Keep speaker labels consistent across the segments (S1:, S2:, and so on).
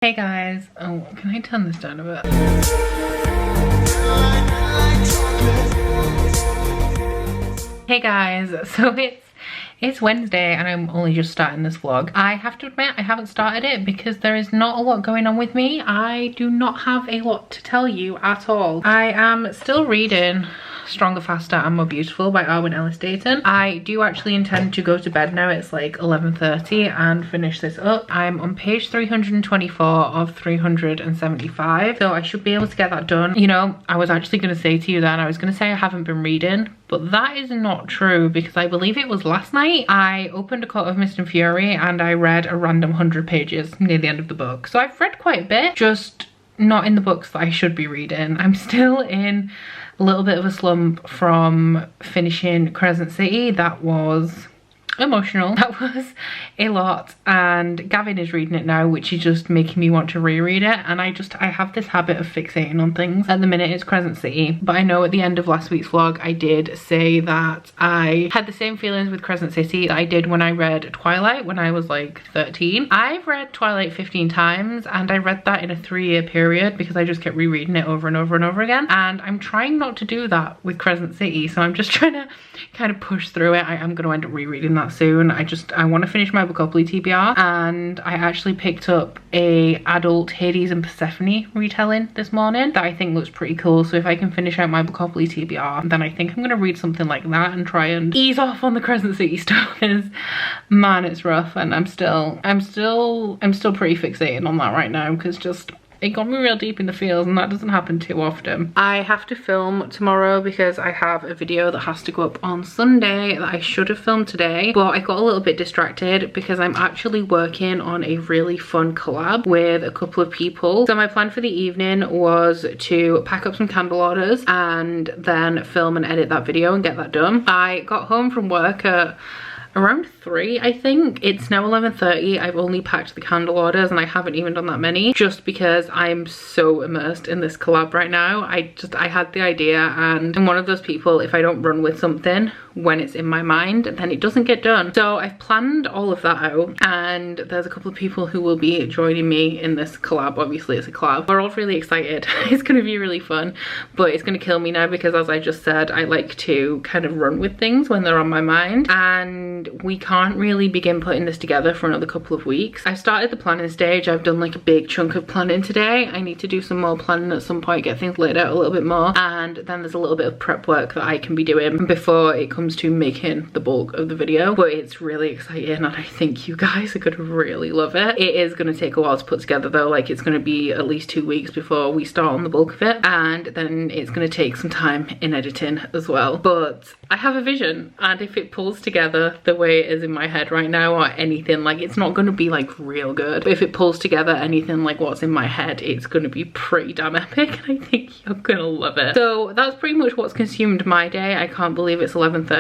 S1: Hey guys, oh, can I turn this down a bit? Hey guys, so it's Wednesday and I'm only just starting this vlog. I have to admit I haven't started it because there is not a lot going on with me. I do not have a lot to tell you at all. I am still reading Stronger, Faster and More Beautiful by Arwen Ellis Dayton. I do actually intend to go to bed now. It's like 11:30 and finish this up. I'm on page 324 of 375, so I should be able to get that done. You know, I was actually going to say to you then, I was going to say I haven't been reading, but that is not true because I believe it was last night I opened A Court of Mist and Fury and I read a random 100 pages near the end of the book. So I've read quite a bit, just not in the books that I should be reading. I'm still in a little bit of a slump from finishing Crescent City. That was emotional. That was a lot, and Gavin is reading it now, which is just making me want to reread it. And I have this habit of fixating on things. At the minute it's Crescent City, but I know at the end of last week's vlog I did say that I had the same feelings with Crescent City that I did when I read Twilight when I was like 13. I've read Twilight 15 times and I read that in a 3-year period because I just kept rereading it over and over and over again, and I'm trying not to do that with Crescent City, so I'm just trying to kind of push through it. I am going to end up rereading that soon. I want to finish my Bookopoly TBR, and I actually picked up a adult Hades and Persephone retelling this morning that I think looks pretty cool. So if I can finish out my Bookopoly TBR, then I think I'm going to read something like that and try and ease off on the Crescent City stuff, because man, it's rough, and I'm still pretty fixated on that right now because just it got me real deep in the feels, and that doesn't happen too often. I have to film tomorrow because I have a video that has to go up on Sunday that I should have filmed today, but I got a little bit distracted because I'm actually working on a really fun collab with a couple of people. So my plan for the evening was to pack up some candle orders and then film and edit that video and get that done. I got home from work at around 3, I think. It's now 11:30. I've only packed the candle orders and I haven't even done that many, just because I'm so immersed in this collab right now. I had the idea, and I'm one of those people, if I don't run with something when it's in my mind, then it doesn't get done. So I've planned all of that out, and there's a couple of people who will be joining me in this collab. Obviously it's a collab. We're all really excited. It's going to be really fun, but it's going to kill me now because, as I just said, I like to kind of run with things when they're on my mind, and we can't really begin putting this together for another couple of weeks. I've started the planning stage. I've done like a big chunk of planning today. I need to do some more planning at some point, get things laid out a little bit more, and then there's a little bit of prep work that I can be doing before it comes to making the bulk of the video. But it's really exciting and I think you guys are gonna really love it. It is gonna take a while to put together though. Like, it's gonna be at least 2 weeks before we start on the bulk of it, and then it's gonna take some time in editing as well. But I have a vision, and if it pulls together the way it is in my head right now, or anything, like, it's not gonna be like real good, but if it pulls together anything like what's in my head, it's gonna be pretty damn epic, and I think you're gonna love it. So that's pretty much what's consumed my day. I can't believe it's 11:30.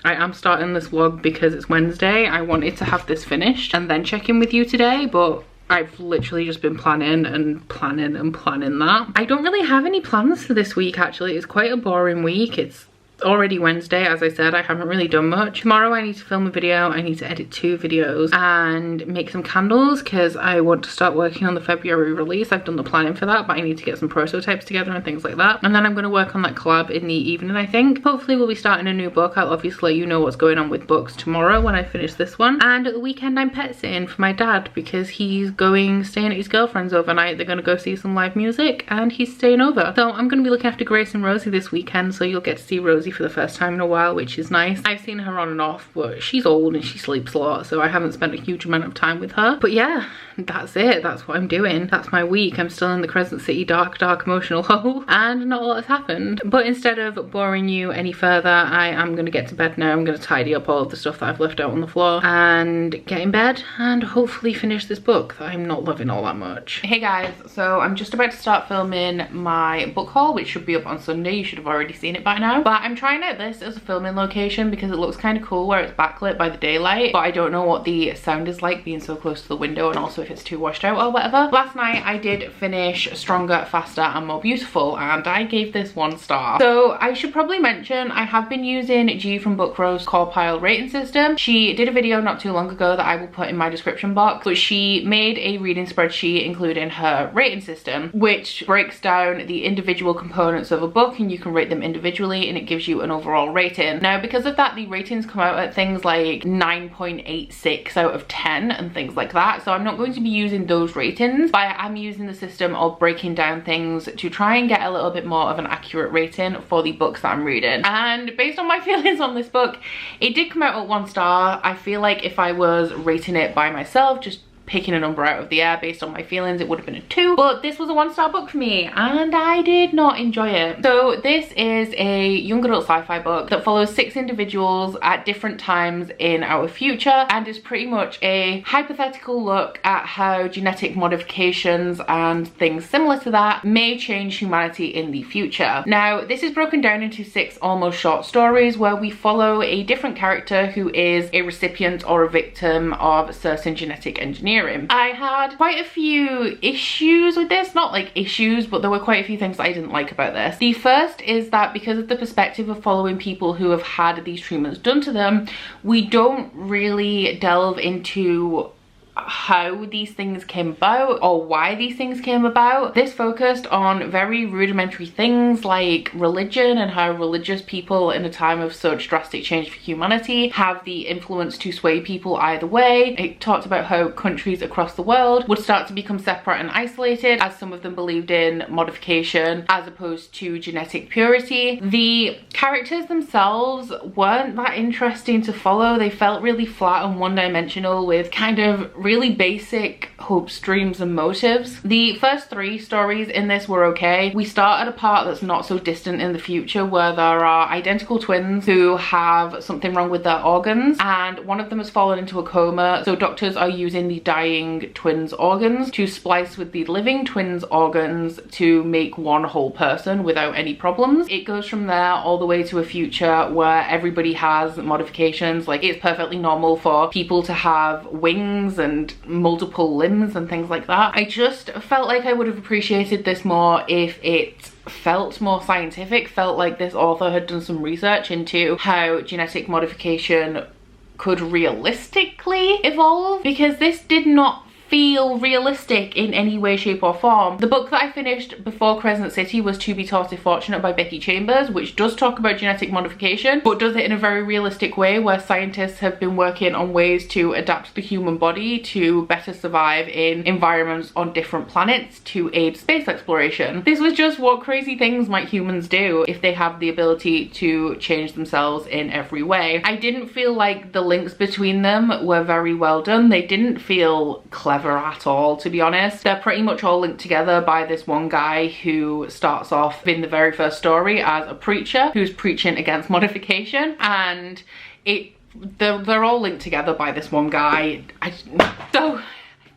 S1: I am starting this vlog because it's Wednesday. I wanted to have this finished and then check in with you today, but I've literally just been planning and planning and planning that. I don't really have any plans for this week actually. It's quite a boring week. It's already Wednesday. As I said, I haven't really done much. Tomorrow I need to film a video, I need to edit 2 videos and make some candles because I want to start working on the February release. I've done the planning for that, but I need to get some prototypes together and things like that, and then I'm going to work on that collab in the evening. I think hopefully we'll be starting a new book. I'll obviously let you know what's going on with books tomorrow when I finish this one, and at the weekend I'm pet sitting for my dad because he's staying at his girlfriend's overnight. They're going to go see some live music and he's staying over, so I'm going to be looking after Grace and Rosie this weekend, so you'll get to see Rosie for the first time in a while, which is nice. I've seen her on and off, but she's old and she sleeps a lot, so I haven't spent a huge amount of time with her. But yeah, that's it. That's what I'm doing. That's my week. I'm still in the Crescent City dark emotional hole, and not a lot has happened. But instead of boring you any further, I am going to get to bed now. I'm going to tidy up all of the stuff that I've left out on the floor and get in bed and hopefully finish this book that I'm not loving all that much. Hey guys, so I'm just about to start filming my book haul, which should be up on Sunday. You should have already seen it by now, but I'm trying out this as a filming location because it looks kind of cool where it's backlit by the daylight, but I don't know what the sound is like being so close to the window, and also if if it's too washed out or whatever. Last night I did finish Stronger, Faster and More Beautiful, and I gave this 1 star. So I should probably mention I have been using G from Book Rose core pile rating system. She did a video not too long ago that I will put in my description box, but she made a reading spreadsheet including her rating system, which breaks down the individual components of a book and you can rate them individually, and it gives you an overall rating. Now because of that, the ratings come out at things like 9.86 out of 10 and things like that, so I'm not going to be using those ratings, but I'm using the system of breaking down things to try and get a little bit more of an accurate rating for the books that I'm reading. And based on my feelings on this book, it did come out at 1 star. I feel like if I was rating it by myself, just picking a number out of the air based on my feelings, it would have been a 2, but this was a 1-star book for me and I did not enjoy it. So this is a young adult sci-fi book that follows 6 individuals at different times in our future and is pretty much a hypothetical look at how genetic modifications and things similar to that may change humanity in the future. Now this is broken down into 6 almost short stories where we follow a different character who is a recipient or a victim of certain genetic engineering. I had quite a few issues with this, not like issues, but there were quite a few things that I didn't like about this. The first is that because of the perspective of following people who have had these treatments done to them, we don't really delve into how these things came about or why these things came about. This focused on very rudimentary things like religion and how religious people in a time of such drastic change for humanity have the influence to sway people either way. It talked about how countries across the world would start to become separate and isolated as some of them believed in modification as opposed to genetic purity. The characters themselves weren't that interesting to follow. They felt really flat and one-dimensional with kind of really basic hopes, dreams and motives. The first 3 stories in this were okay. We start at a part that's not so distant in the future where there are identical twins who have something wrong with their organs and one of them has fallen into a coma, so doctors are using the dying twins' organs to splice with the living twins' organs to make one whole person without any problems. It goes from there all the way to a future where everybody has modifications. Like it's perfectly normal for people to have wings and multiple limbs and things like that. I just felt like I would have appreciated this more if it felt more scientific, felt like this author had done some research into how genetic modification could realistically evolve, because this did not feel realistic in any way, shape or form. The book that I finished before Crescent City was To Be Taught If Fortunate by Becky Chambers, which does talk about genetic modification but does it in a very realistic way where scientists have been working on ways to adapt the human body to better survive in environments on different planets to aid space exploration. This was just what crazy things might humans do if they have the ability to change themselves in every way. I didn't feel like the links between them were very well done. They didn't feel clever at all, to be honest. They're pretty much all linked together by this one guy who starts off in the very first story as a preacher who's preaching against modification, and they're all linked together by this one guy. So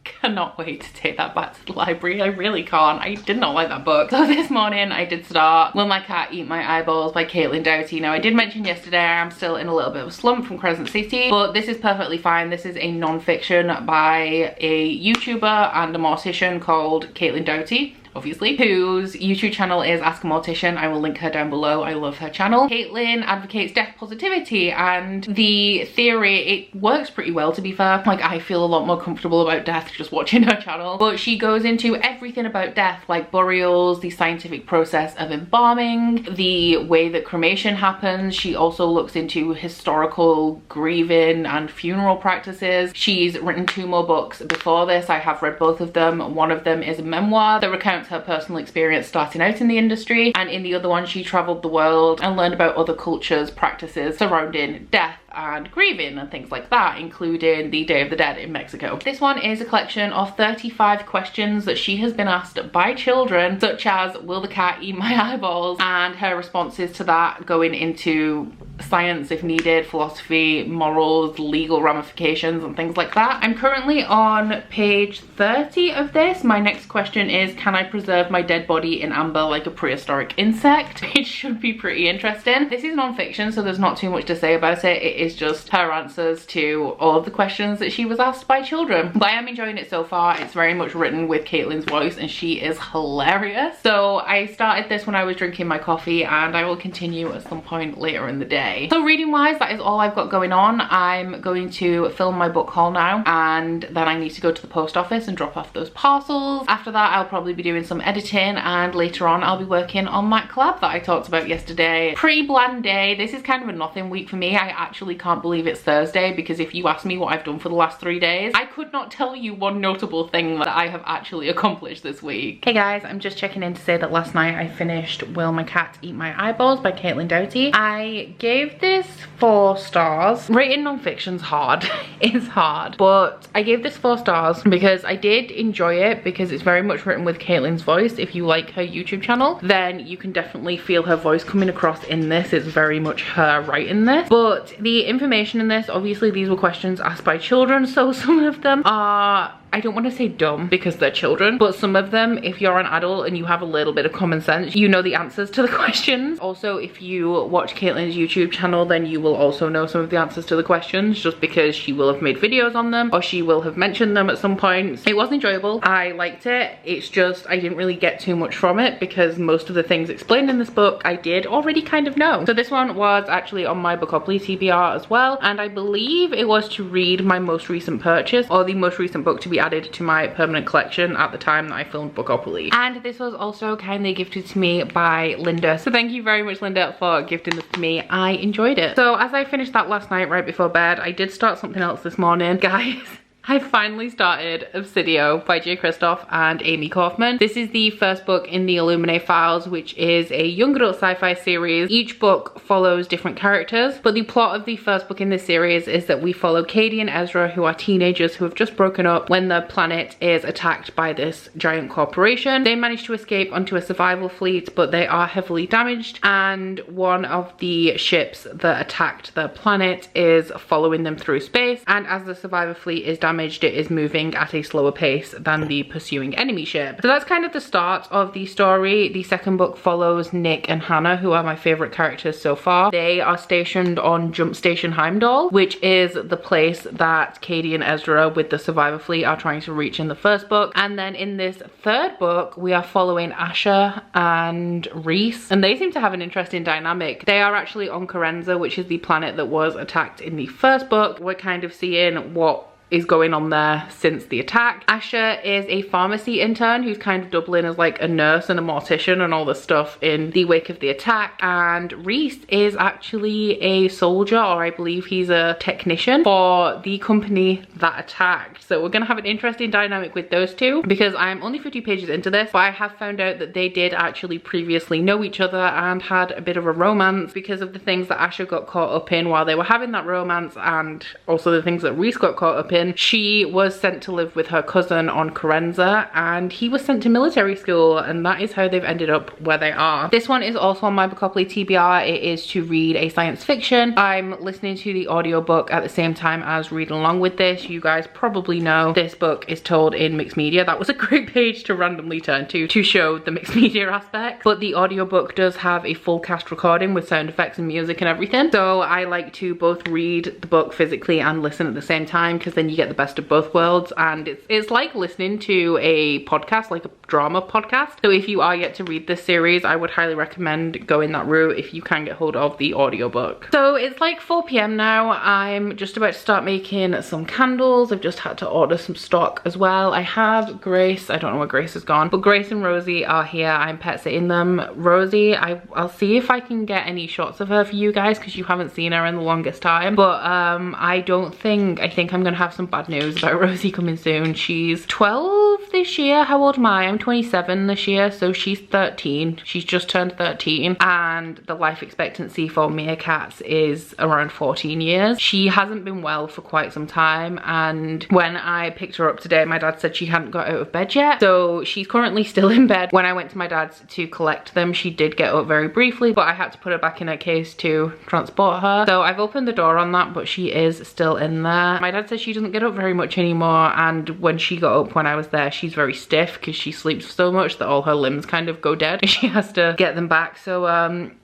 S1: cannot wait to take that back to the library. I really can't. I did not like that book. So this morning I did start Will My Cat Eat My Eyeballs by Caitlin Doughty. Now I did mention yesterday I'm still in a little bit of a slump from Crescent City, but this is perfectly fine. This is a non-fiction by a YouTuber and a mortician called Caitlin Doughty, obviously, whose YouTube channel is Ask a Mortician. I will link her down below. I love her channel. Caitlin advocates death positivity, and the theory, it works pretty well, to be fair. Like, I feel a lot more comfortable about death just watching her channel. But she goes into everything about death, like burials, the scientific process of embalming, the way that cremation happens. She also looks into historical grieving and funeral practices. She's written 2 more books before this. I have read both of them. One of them is a memoir that recounts her personal experience starting out in the industry, and in the other one she travelled the world and learned about other cultures' practices surrounding death and grieving and things like that, including the Day of the Dead in Mexico. This one is a collection of 35 questions that she has been asked by children, such as will the cat eat my eyeballs, and her responses to that going into science if needed, philosophy, morals, legal ramifications and things like that. I'm currently on page 30 of this. My next question is, can I preserve my dead body in amber like a prehistoric insect? It should be pretty interesting. This is non-fiction, so there's not too much to say about it. It is just her answers to all of the questions that she was asked by children. But I am enjoying it so far. It's very much written with Caitlin's voice and she is hilarious. So I started this when I was drinking my coffee and I will continue at some point later in the day. So reading wise, that is all I've got going on. I'm going to film my book haul now and then I need to go to the post office and drop off those parcels. After that, I'll probably be doing some editing and later on I'll be working on that collab that I talked about yesterday. Pretty bland day. This is kind of a nothing week for me. I actually can't believe it's Thursday because if you ask me what I've done for the last 3 days, I could not tell you one notable thing that I have actually accomplished this week. Hey guys, I'm just checking in to say that last night I finished Will My Cat Eat My Eyeballs by Caitlin Doughty. I gave this 4 stars. Rating non-fiction's hard. It's hard. But I gave this 4 stars because I did enjoy it because it's very much written with Caitlin's voice. If you like her YouTube channel, then you can definitely feel her voice coming across in this. It's very much her writing this. But the information in this, obviously these were questions asked by children, so some of them are, I don't want to say dumb because they're children, but some of them, if you're an adult and you have a little bit of common sense, you know the answers to the questions. Also, if you watch Caitlin's YouTube channel, then you will also know some of the answers to the questions just because she will have made videos on them or she will have mentioned them at some point. It was enjoyable. I liked it. It's just I didn't really get too much from it because most of the things explained in this book I did already kind of know. So this one was actually on my Bookopoly TBR as well, and I believe it was to read my most recent purchase or the most recent book to be added to my permanent collection at the time that I filmed Bookopoly. And this was also kindly gifted to me by Linda. So thank you very much, Linda, for gifting this to me. I enjoyed it. So as I finished that last night right before bed, I did start something else this morning. Guys, I finally started Obsidio by J. Kristoff and Amy Kaufman. This is the first book in the Illuminate files, which is a young adult sci-fi series. Each book follows different characters, but the plot of the first book in this series is that we follow Katie and Ezra, who are teenagers who have just broken up when their planet is attacked by this giant corporation. They manage to escape onto a survival fleet, but they are heavily damaged, and one of the ships that attacked their planet is following them through space, and as the survivor fleet is damaged, it is moving at a slower pace than the pursuing enemy ship. So that's kind of the start of the story. The second book follows Nick and Hannah, who are my favorite characters so far. They are stationed on Jump Station Heimdall, which is the place that Katie and Ezra with the survivor fleet are trying to reach in the first book. And then in this third book, we are following Asher and Reese, and they seem to have an interesting dynamic. They are actually on Carenza, which is the planet that was attacked in the first book. We're kind of seeing what is going on there since the attack. Asher is a pharmacy intern who's kind of doubling as like a nurse and a mortician and all this stuff in the wake of the attack. And Reese is actually a soldier, or I believe he's a technician for the company that attacked. So we're gonna have an interesting dynamic with those two because I'm only 50 pages into this, but I have found out that they did actually previously know each other and had a bit of a romance because of the things that Asher got caught up in while they were having that romance, and also the things that Reese got caught up in. She was sent to live with her cousin on Carenza and he was sent to military school, and that is how they've ended up where they are. This one is also on my Bookopoly TBR. It is to read a science fiction. I'm listening to the audiobook at the same time as reading along with this. You guys probably know this book is told in mixed media. That was a great page to randomly turn to show the mixed media aspect, but the audiobook does have a full cast recording with sound effects and music and everything. So I like to both read the book physically and listen at the same time because then you get the best of both worlds, and it's like listening to a podcast, like a drama podcast. So if you are yet to read this series, I would highly recommend going that route if you can get hold of the audiobook. So it's like 4 p.m. now. I'm just about to start making some candles. I've just had to order some stock as well. I have Grace, I don't know where Grace has gone, but Grace and Rosie are here. I'm pet sitting them. Rosie, I'll see if I can get any shots of her for you guys because you haven't seen her in the longest time, but I think I'm gonna have some bad news about Rosie coming soon. She's 12 this year. How old am I? I'm 27 this year, so she's 13. She's just turned 13, and the life expectancy for meerkats is around 14 years. She hasn't been well for quite some time, and when I picked her up today, my dad said she hadn't got out of bed yet, so she's currently still in bed. When I went to my dad's to collect them, she did get up very briefly, but I had to put her back in her case to transport her. So I've opened the door on that, but she is still in there. My dad says she doesn't get up very much anymore, and when she got up when I was there, she's very stiff because she sleeps so much that all her limbs kind of go dead. She has to get them back. So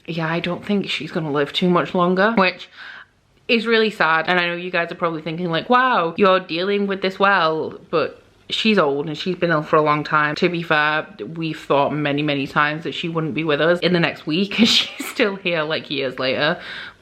S1: yeah, I don't think she's gonna live too much longer, which it's really sad. And I know you guys are probably thinking like, wow, you're dealing with this well, but she's old and she's been ill for a long time. To be fair, we've thought many times that she wouldn't be with us in the next week and she's still here like years later.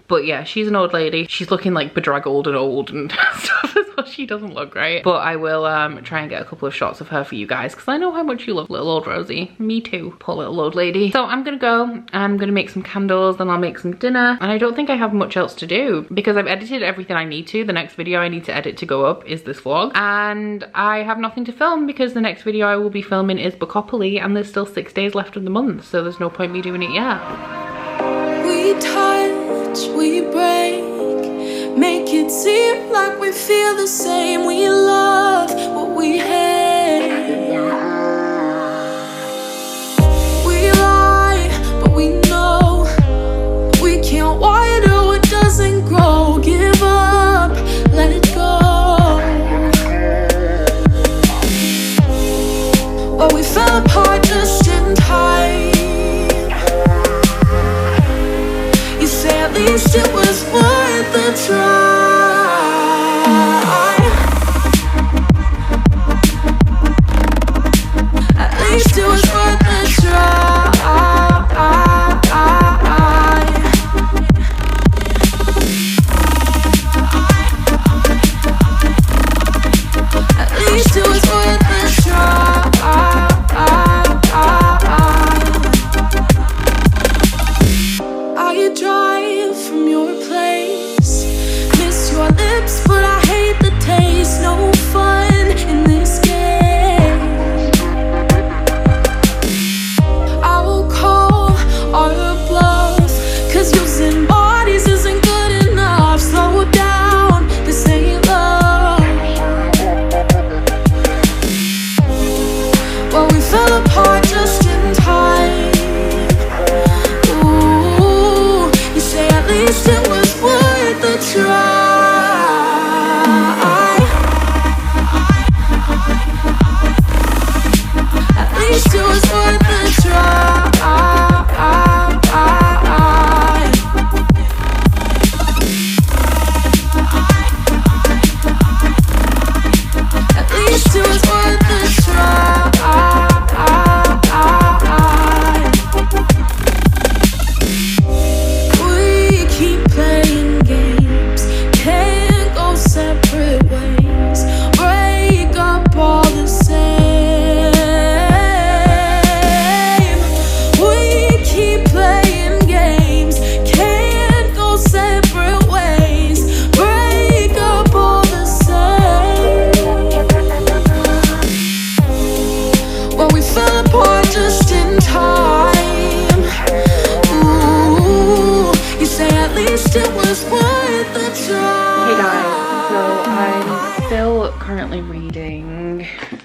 S1: But yeah, she's an old lady. She's looking like bedraggled and old and stuff as well. She doesn't look great. But I will try and get a couple of shots of her for you guys because I know how much you love little old Rosie. Me too, poor little old lady. So I'm gonna go and I'm gonna make some candles, then I'll make some dinner. And I don't think I have much else to do because I've edited everything I need to. The next video I need to edit to go up is this vlog. And I have nothing to film because the next video I will be filming is Bookopoly and there's still 6 days left of the month. So there's no point me doing it yet.
S2: We touch, we break, make it seem like we feel the same. We love what we hate. We lie, but we know we can't water what doesn't grow. Give up, let it go. But we fell apart just in time. At least it was worth the try. At least it was worth the try. At least it was worth the try. I drive from your place, miss your lips, but I hate the taste. No fun in this game. I will call our bluff, cause using bodies isn't good enough. Slow down, this ain't love. Well, we fell apart just in time. At least it was worth the try. At least it was worth the try. At least it was worth the try.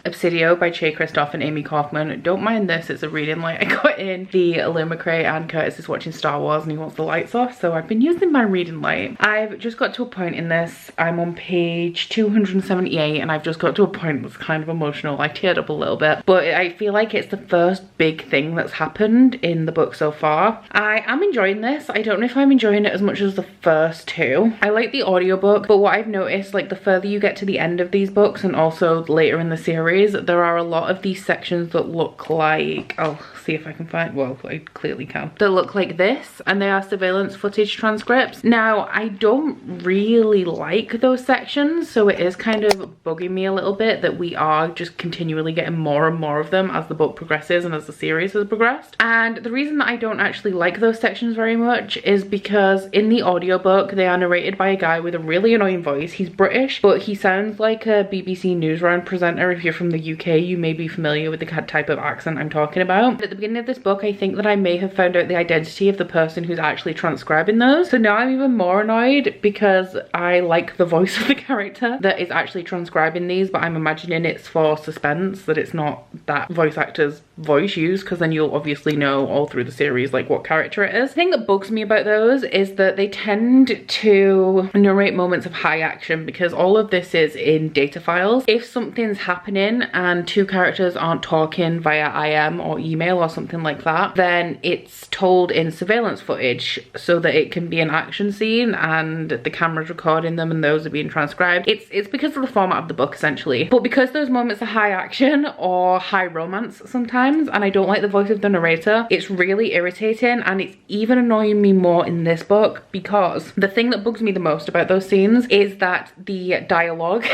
S1: Obsidio by Che Christoph and Amy Kaufman. Don't mind this, it's a reading light I got in the Illumicrate, and Curtis is watching Star Wars and he wants the lights off, so I've been using my reading light. I've just got to a point in this, I'm on page 278 and I've just got to a point that's kind of emotional. I teared up a little bit, but I feel like it's the first big thing that's happened in the book so far. I am enjoying this. I don't know if I'm enjoying it as much as the first two. I like the audiobook, but what I've noticed, like the further you get to the end of these books and also later in the series, there are a lot of these sections that look like, I'll see if I can find, well, I clearly can, that look like this, and they are surveillance footage transcripts. Now, I don't really like those sections, so it is kind of bugging me a little bit that we are just continually getting more and more of them as the book progresses and as the series has progressed. And the reason that I don't actually like those sections very much is because in the audiobook they are narrated by a guy with a really annoying voice. He's British, but he sounds like a BBC Newsround presenter. If you're from the UK, you may be familiar with the type of accent I'm talking about. But at the beginning of this book, I think that I may have found out the identity of the person who's actually transcribing those. So now I'm even more annoyed because I like the voice of the character that is actually transcribing these, but I'm imagining it's for suspense, that it's not that voice actor's voice used, because then you'll obviously know all through the series like what character it is. The thing that bugs me about those is that they tend to narrate moments of high action, because all of this is in data files. If something's happening and two characters aren't talking via IM or email or something like that, then it's told in surveillance footage so that it can be an action scene and the camera's recording them and those are being transcribed. It's because of the format of the book essentially. But because those moments are high action or high romance sometimes, and I don't like the voice of the narrator, it's really irritating, and it's even annoying me more in this book, because the thing that bugs me the most about those scenes is that the dialogue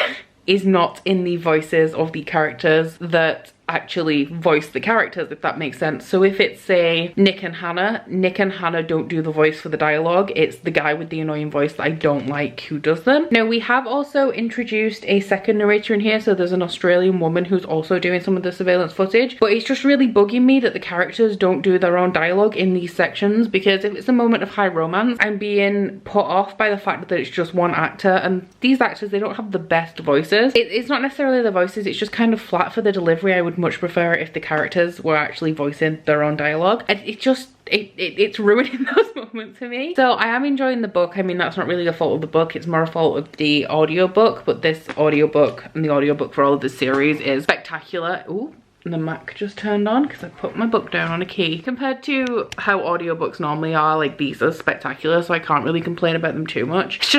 S1: is not in the voices of the characters that actually voice the characters, if that makes sense. So if it's, say, Nick and Hannah don't do the voice for the dialogue. It's the guy with the annoying voice that I don't like who does them. Now, we have also introduced a second narrator in here, so there's an Australian woman who's also doing some of the surveillance footage, but it's just really bugging me that the characters don't do their own dialogue in these sections, because if it's a moment of high romance, I'm being put off by the fact that it's just one actor, and these actors, they don't have the best voices. It's not necessarily the voices, it's just kind of flat for the delivery. I would much prefer if the characters were actually voicing their own dialogue. It's ruining those moments for me. So I am enjoying the book. I mean, that's not really a fault of the book, it's more a fault of the audiobook, but this audiobook and the audiobook for all of this series is spectacular. Ooh. The Mac just turned on because I put my book down on a key. Compared to how audiobooks normally are, like, these are spectacular, so I can't really complain about them too much.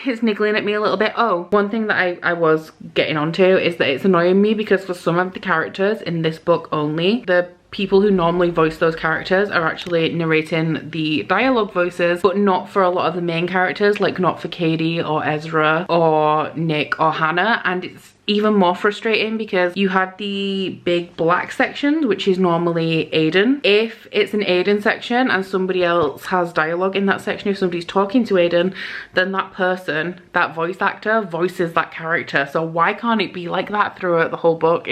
S1: It's niggling at me a little bit. Oh, one thing that I was getting onto is that it's annoying me because for some of the characters in this book only, the people who normally voice those characters are actually narrating the dialogue voices, but not for a lot of the main characters, like not for Katie or Ezra or Nick or Hannah. And it's even more frustrating because you have the big black section, which is normally Aiden. If it's an Aiden section and somebody else has dialogue in that section, if somebody's talking to Aiden, then that person, that voice actor, voices that character. So why can't it be like that throughout the whole book?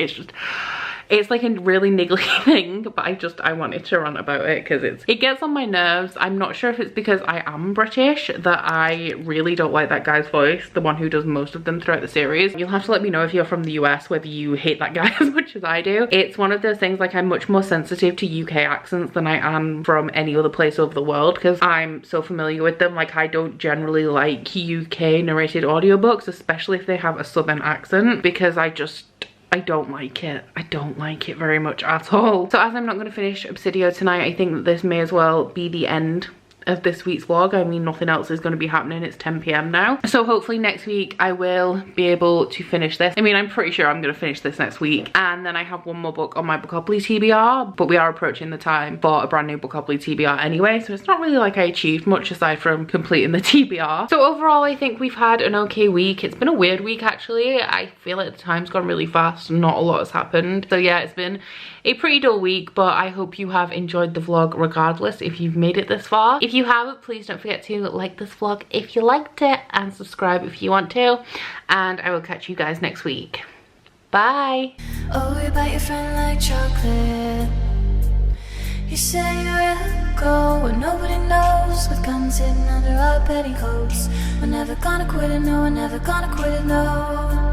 S1: It's like a really niggly thing, but I wanted to rant about it because it gets on my nerves. I'm not sure if it's because I am British that I really don't like that guy's voice, the one who does most of them throughout the series. You'll have to let me know if you're from the US whether you hate that guy as much as I do. It's one of those things, like, I'm much more sensitive to UK accents than I am from any other place over the world because I'm so familiar with them. Like, I don't generally like UK narrated audiobooks, especially if they have a southern accent, because I don't like it. I don't like it very much at all. So as I'm not going to finish Obsidio tonight, I think that this may as well be the end of this week's vlog. I mean, nothing else is going to be happening. It's 10 PM now. So hopefully next week I will be able to finish this. I mean, I'm pretty sure I'm going to finish this next week. And then I have one more book on my Bookopoly TBR, but we are approaching the time for a brand new Bookopoly TBR anyway. So it's not really like I achieved much aside from completing the TBR. So overall, I think we've had an okay week. It's been a weird week, actually. I feel like the time's gone really fast. Not a lot has happened. So yeah, it's been a pretty dull week, but I hope you have enjoyed the vlog regardless if you've made it this far. If you have, please don't forget to like this vlog if you liked it and subscribe if you want to, and I will catch you guys next week. Bye.
S2: Oh, you bite your friend like chocolate. You say you'll go where nobody knows, with guns hidden under our petticoats. We're never gonna quit it, no, we're never gonna quit it, no.